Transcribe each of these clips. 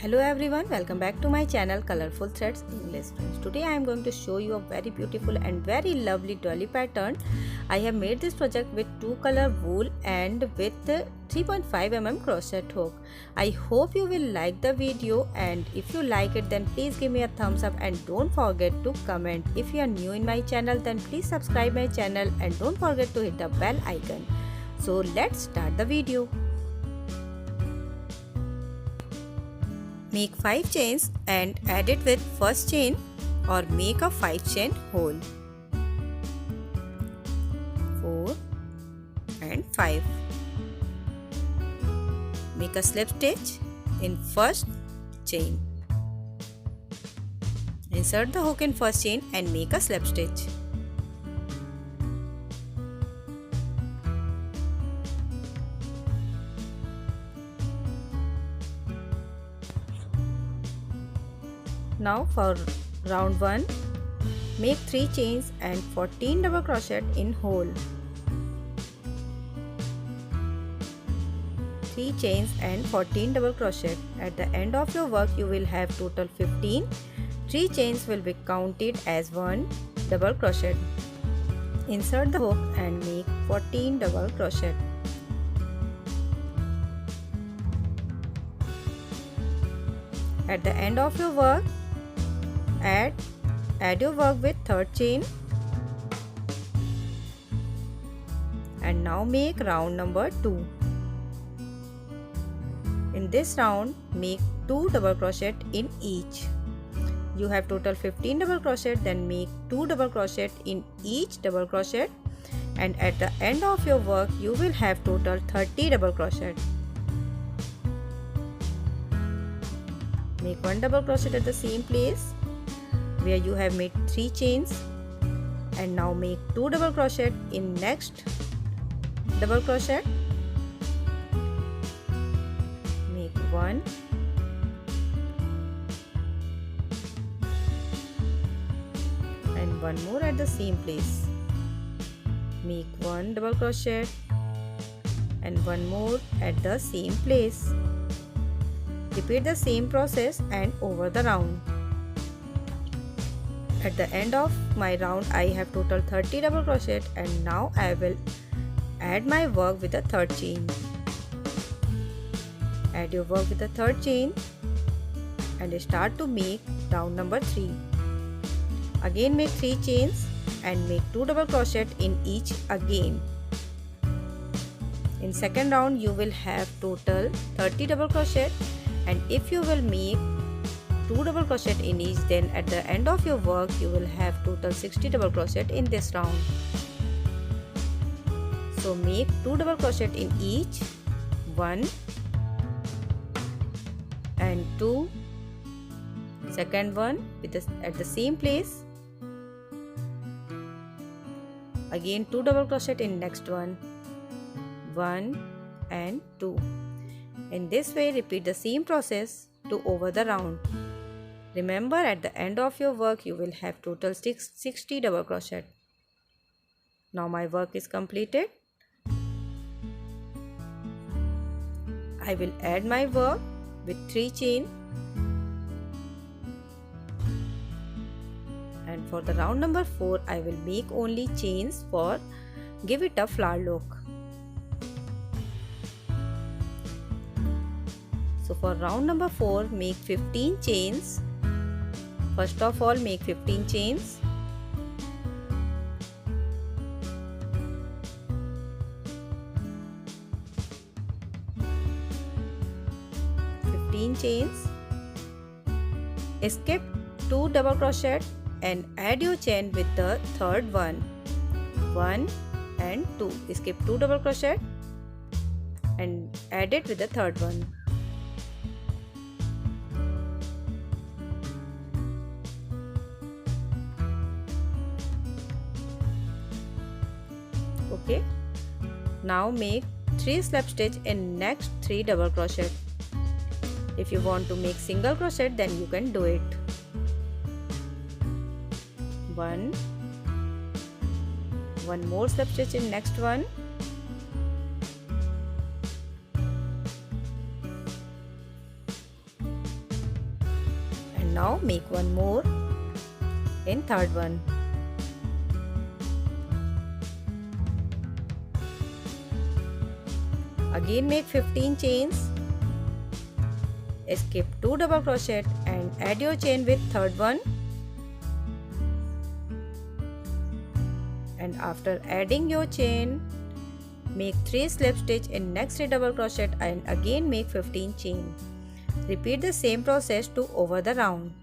Hello everyone, welcome back to my channel Colorful Threads English. Today I am going to show you a very beautiful and very lovely doily pattern. I have made this project with 2 color wool and with 3.5 mm crochet hook. I hope you will like the video, and if you like it then please give me a thumbs up and don't forget to comment. If you are new in my channel then please subscribe my channel and don't forget to hit the bell icon. So let's start the video. Make 5 chains and add it with first chain or make a 5 chain hole. 4 and 5. Make a slip stitch in first chain. Insert the hook in first chain and make a slip stitch. Now for round 1, make 3 chains and 14 double crochet in hole. 3 chains and 14 double crochet. At the end of your work you will have total 15. 3 chains will be counted as 1 double crochet. Insert the hook and make 14 double crochet. At the end of your work, add your work with third chain, and now make round number 2. In this round, make 2 double crochet in each. You have total 15 double crochet, then make 2 double crochet in each double crochet, and at the end of your work you will have total 30 double crochet. Make 1 double crochet at the same place where you have made 3 chains, and now make 2 double crochet in next double crochet. Make 1 and 1 more at the same place. Make 1 double crochet and 1 more at the same place. Repeat the same process and over the round. At the end of my round I have total 30 double crochet, and now I will add my work with the third chain. Add your work with the third chain and start to make round number 3. Again make 3 chains and make 2 double crochet in each again. In second round you will have total 30 double crochet, and if you will make 2 double crochet in each, then at the end of your work you will have total 60 double crochet in this round. So make 2 double crochet in each, 1 and 2, second one with at the same place, again 2 double crochet in next one, 1 and 2. In this way repeat the same process to over the round. Remember, at the end of your work you will have total 60 double crochet. Now my work is completed. I will add my work with 3 chain, and for the round number 4 I will make only chains for give it a flower look. So for round number 4 make 15 chains. First of all make 15 chains. Skip 2 double crochet and add your chain with the third one. 1 and 2. Skip 2 double crochet and add it with the third one. Okay, now make 3 slip stitch in next 3 double crochet. If you want to make single crochet then you can do it. 1 more slip stitch in next one, now make one more in third one. Again make 15 chains, skip 2 double crochet and add your chain with third one, and after adding your chain make 3 slip stitch in next 3 double crochet and again make 15 chain. Repeat the same process to over the round.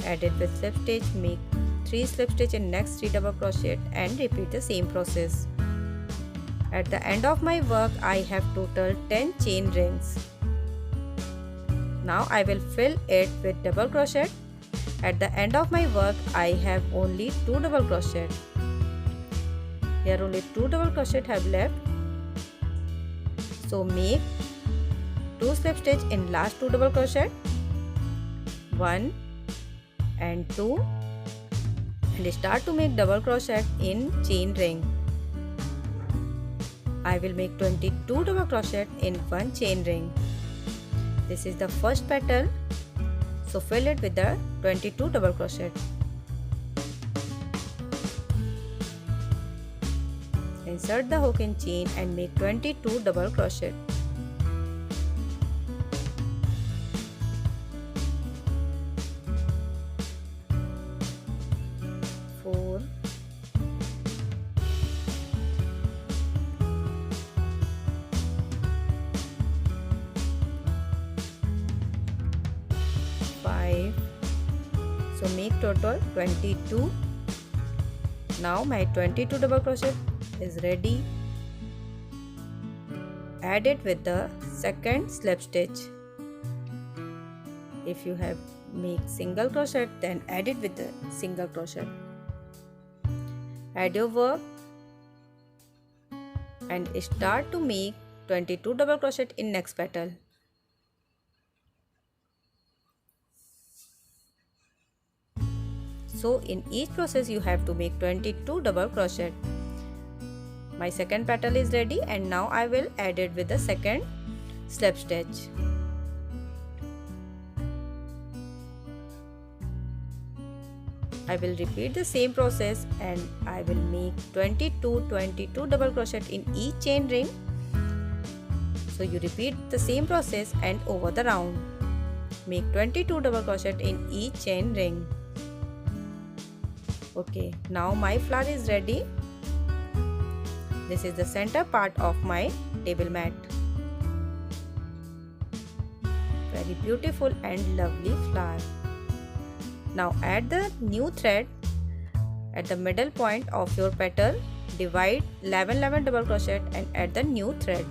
Add it with slip stitch, make 3 slip stitch in next 3 double crochet and repeat the same process. At the end of my work I have total 10 chain rings. Now I will fill it with double crochet. At the end of my work I have only 2 double crochet. Here only 2 double crochet have left. So make 2 slip stitch in last 2 double crochet, 1 and 2, and start to make double crochet in chain ring. I will make 22 double crochet in one chain ring. This is the first petal, so fill it with the 22 double crochet. Insert the hook in chain and make 22 double crochet. Four, 5. So make total 22. Now my 22 double crochet is ready. Add it with the second slip stitch. If you have make single crochet, then add it with the single crochet. Add your work and start to make 22 double crochet in next petal. So in each process you have to make 22 double crochet. My second petal is ready and now I will add it with the second slip stitch. I will repeat the same process and I will make 22 double crochet in each chain ring. So you repeat the same process and over the round. Make 22 double crochet in each chain ring. Okay, now my flower is ready. This is the center part of my table mat. Very beautiful and lovely flower. Now add the new thread at the middle point of your petal. Divide 11 double crochet and add the new thread.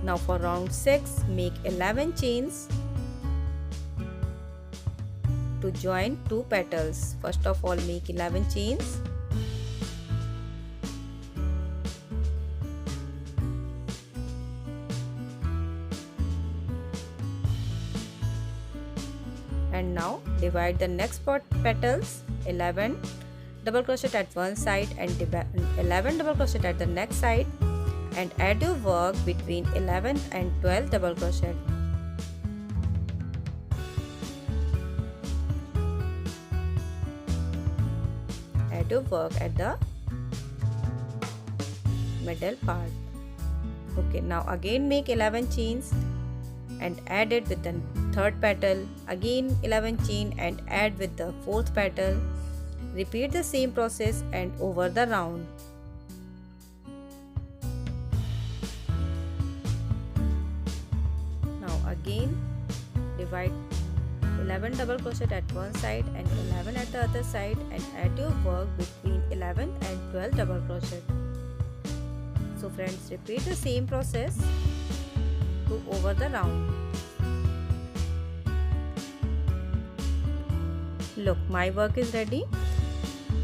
Now for round 6 make 11 chains to join 2 petals. First of all make 11 chains. And now divide the next petals, 11 double crochet at one side and 11 double crochet at the next side, and add your work between 11th and 12th double crochet. Add your work at the middle part. Okay, now again make 11 chains and add it with the third petal. Again 11 chain and add with the fourth petal. Repeat the same process and over the round. Now again divide 11 double crochet at one side and 11 at the other side, and add your work between 11th and 12th double crochet. So friends, repeat the same process to over the round. Look, my work is ready.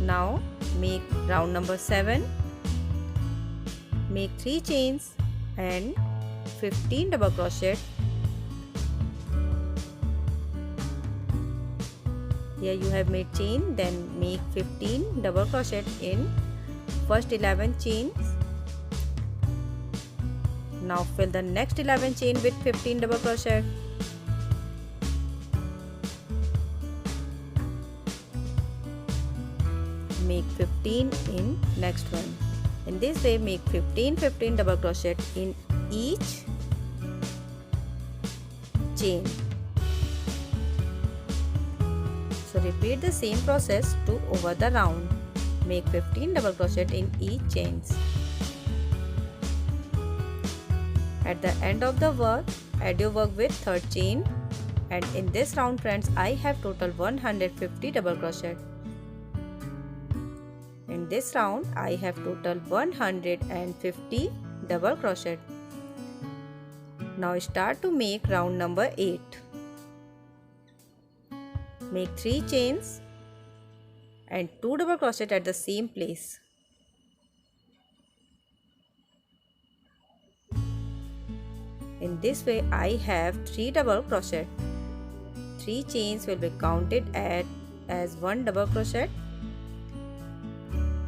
Now make round number 7. Make 3 chains and 15 double crochet. Here you have made chain, then make 15 double crochet in first 11 chains. Now fill the next 11 chain with 15 double crochet. Make 15 in next one. In this way, make 15 double crochet in each chain. So repeat the same process to over the round. Make 15 double crochet in each chains. At the end of the work, add your work with third chain, and in this round friends, I have total 150 double crochet. In this round, I have total 150 double crochet. Now start to make round number 8. Make 3 chains and 2 double crochet at the same place. In this way, I have 3 double crochet. 3 chains will be counted as 1 double crochet.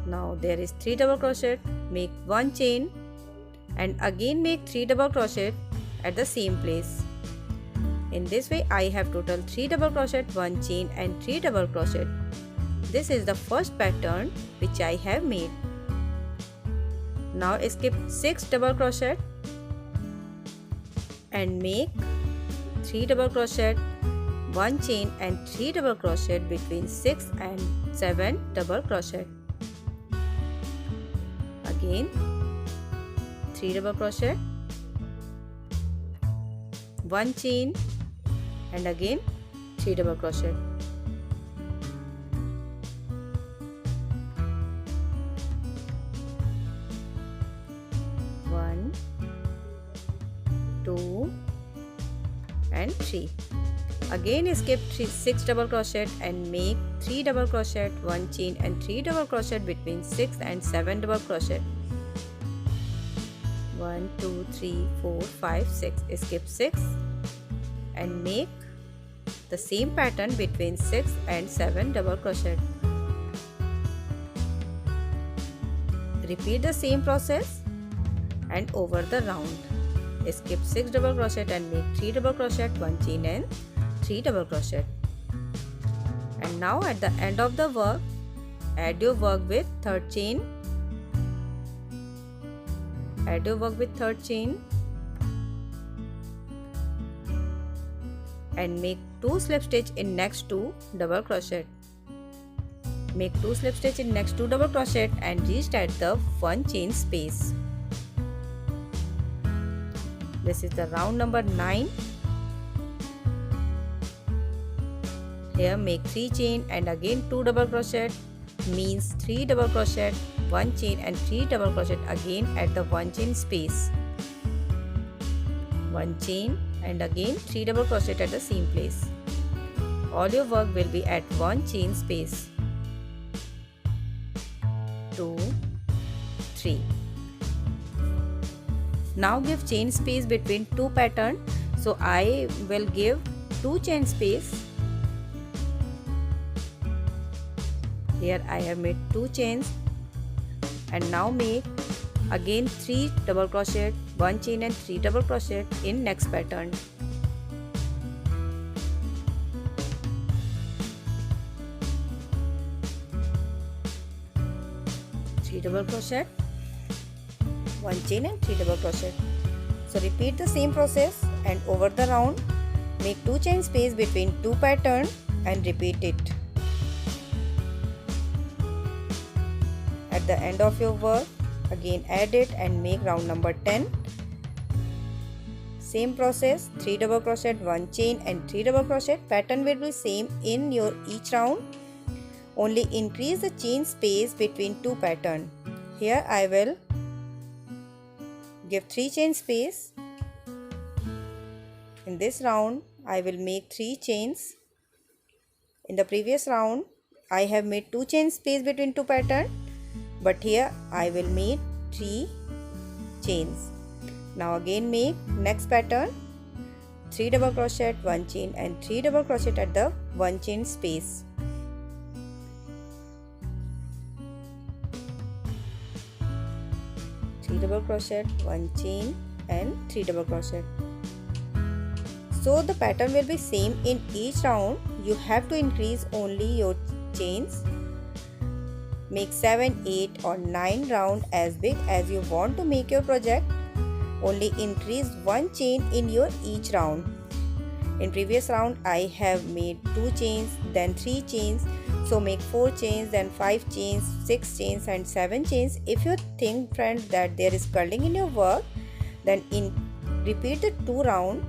Now there is 3 double crochet. Make 1 chain and again make 3 double crochet at the same place. In this way, I have total 3 double crochet, 1 chain and 3 double crochet. This is the first pattern which I have made. Now skip 6 double crochet and make 3 double crochet, 1 chain and 3 double crochet between 6 and 7 double crochet. Again 3 double crochet, 1 chain and again 3 double crochet. One, 2 and 3. Again skip 6 double crochet and make 3 double crochet, 1 chain and 3 double crochet between 6 and 7 double crochet. 1, 2, 3, 4, 5, 6. Skip 6 and make the same pattern between 6 and 7 double crochet. Repeat the same process and over the round. Skip 6 double crochet and make 3 double crochet, 1 chain and 3 double crochet. And now at the end of the work, add your work with third chain. Add your work with third chain and make 2 slip stitch in next 2 double crochet. Make 2 slip stitch in next 2 double crochet and restart the 1 chain space. This is the round number 9. Here make 3 chain and again 2 double crochet, means 3 double crochet, 1 chain and 3 double crochet again at the 1 chain space. 1 chain and again 3 double crochet at the same place. All your work will be at 1 chain space. 2, 3. Now give chain space between 2 patterns. So I will give 2 chain space. Here I have made 2 chains and now make again 3 double crochet, 1 chain and 3 double crochet in next pattern. Double crochet, 1 chain and 3 double crochet. So repeat the same process and over the round make 2 chain space between 2 patterns and repeat it. At the end of your work, again add it and make round number 10. Same process, 3 double crochet, 1 chain and 3 double crochet. Pattern will be same in your each round. Only increase the chain space between 2 patterns. Here I will give 3 chain space. In this round I will make 3 chains. In the previous round I have made 2 chain space between 2 patterns, but here I will make 3 chains. Now again make next pattern, 3 double crochet, 1 chain and 3 double crochet at the 1 chain space. 3 double crochet, 1 chain and 3 double crochet. So the pattern will be same in each round. You have to increase only your chains. Make 7, 8 or 9 round as big as you want to make your project. Only increase 1 chain in your each round. In previous round I have made 2 chains, then 3 chains. So make 4 chains, then 5 chains, 6 chains and 7 chains. If you think friend that there is curling in your work, then repeat the 2 round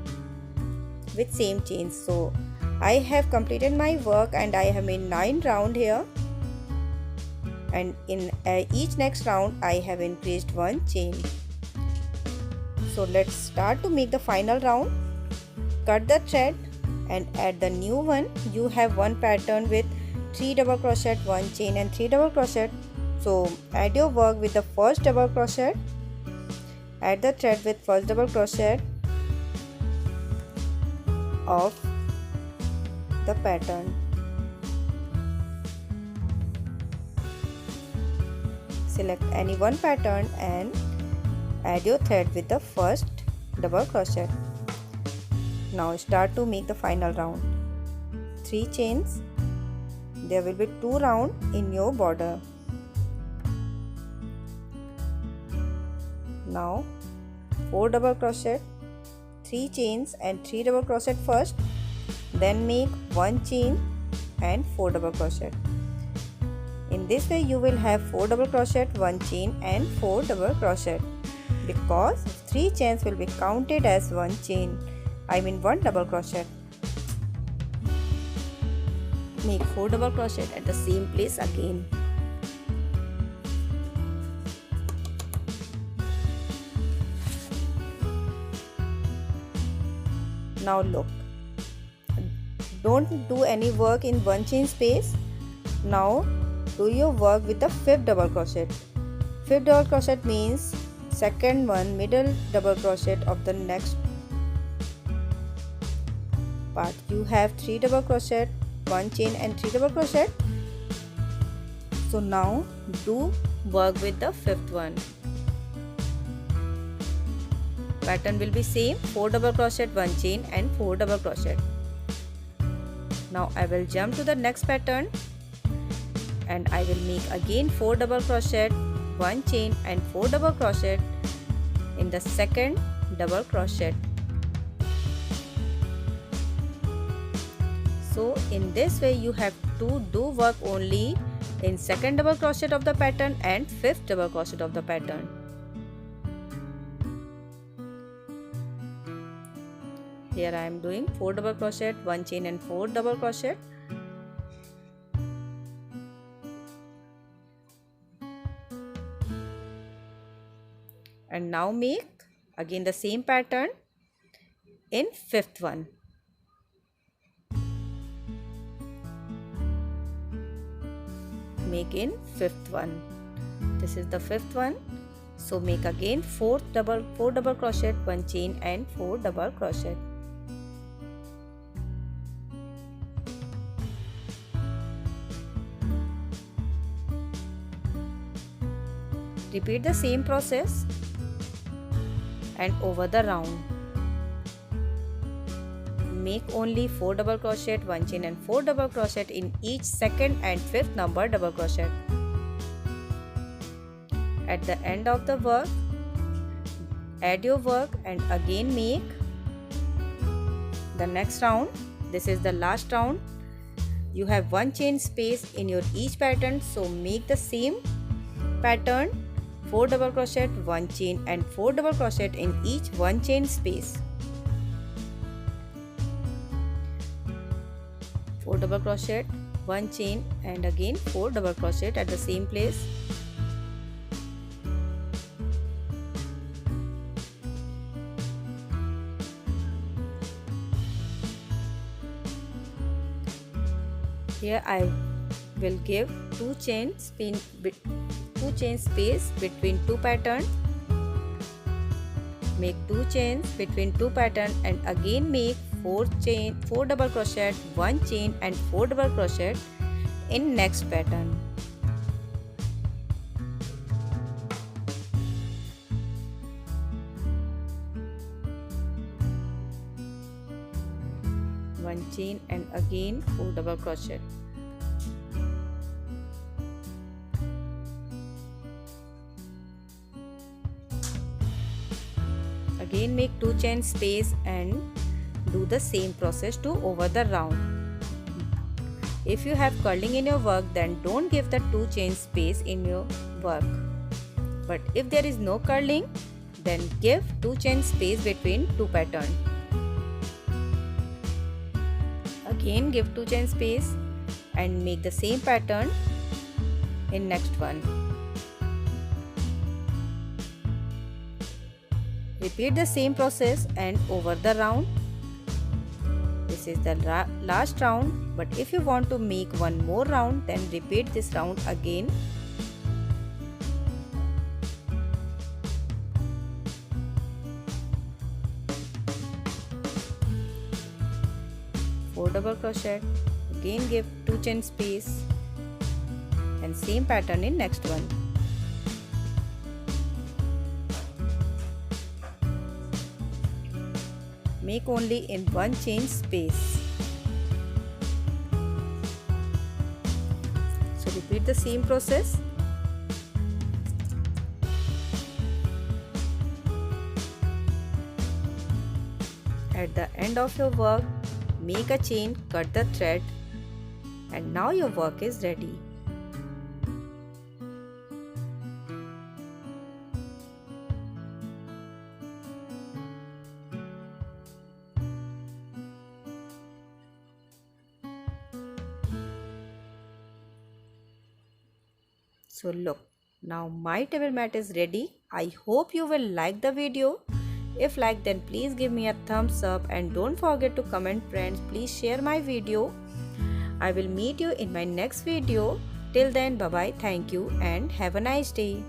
with same chains. So I have completed my work and I have made 9 round here. And in each next round I have increased 1 chain. So let's start to make the final round. Cut the thread and add the new one. You have one pattern with 3 double crochet, 1 chain and 3 double crochet. So add your work with the first double crochet. Add the thread with first double crochet of the pattern. Select any one pattern and add your thread with the first double crochet. Now start to make the final round. 3 chains. There will be 2 rounds in your border. Now 4 double crochet, 3 chains and 3 double crochet first, then make 1 chain and 4 double crochet. In this way you will have 4 double crochet, 1 chain and 4 double crochet, because 3 chains will be counted as 1 chain, I mean 1 double crochet. Make 4 double crochet at the same place again. Now look, don't do any work in 1 chain space. Now do your work with the 5th double crochet. 5th double crochet means second one, middle double crochet of the next part. You have 3 double crochet, 1 chain and 3 double crochet. So now do work with the 5th one. Pattern will be same, 4 double crochet, 1 chain and 4 double crochet. Now I will jump to the next pattern and I will make again 4 double crochet, 1 chain and 4 double crochet in the second double crochet. So in this way you have to do work only in second double crochet of the pattern and 5th double crochet of the pattern. Here I am doing 4 double crochet, 1 chain and 4 double crochet. And now make again the same pattern in 5th one. Make in 5th one. This is the 5th one. So make again 4 double crochet, 1 chain and 4 double crochet. Repeat the same process and over the round. Make only 4 double crochet, 1 chain and 4 double crochet in each second and 5th number double crochet. At the end of the work, add your work and again make the next round. This is the last round. You have 1 chain space in your each pattern, so make the same pattern, 4 double crochet, 1 chain and 4 double crochet in each 1 chain space. 4 double crochet, 1 chain and again 4 double crochet at the same place. Here I will give 2 chain space between 2 patterns. Make 2 chains between 2 patterns and again make 4 double crochet, 1 chain and 4 double crochet in next pattern. 1 chain and again 4 double crochet. Again make 2 chain space and do the same process to over the round. If you have curling in your work, then don't give the 2 chain space in your work. But if there is no curling, then give 2 chain space between 2 patterns. Again give 2 chain space and make the same pattern in next one. Repeat the same process and over the round. This is the last round, but if you want to make one more round, then repeat this round again. Four double crochet, again give 2 chain space and same pattern in next one. Make only in 1 chain space. So repeat the same process. At the end of your work, make a chain, cut the thread, and now your work is ready. So look, now my table mat is ready. I hope you will like the video. If like, then please give me a thumbs up and don't forget to comment friends. Please share my video. I will meet you in my next video. Till then, bye bye, thank you and have a nice day.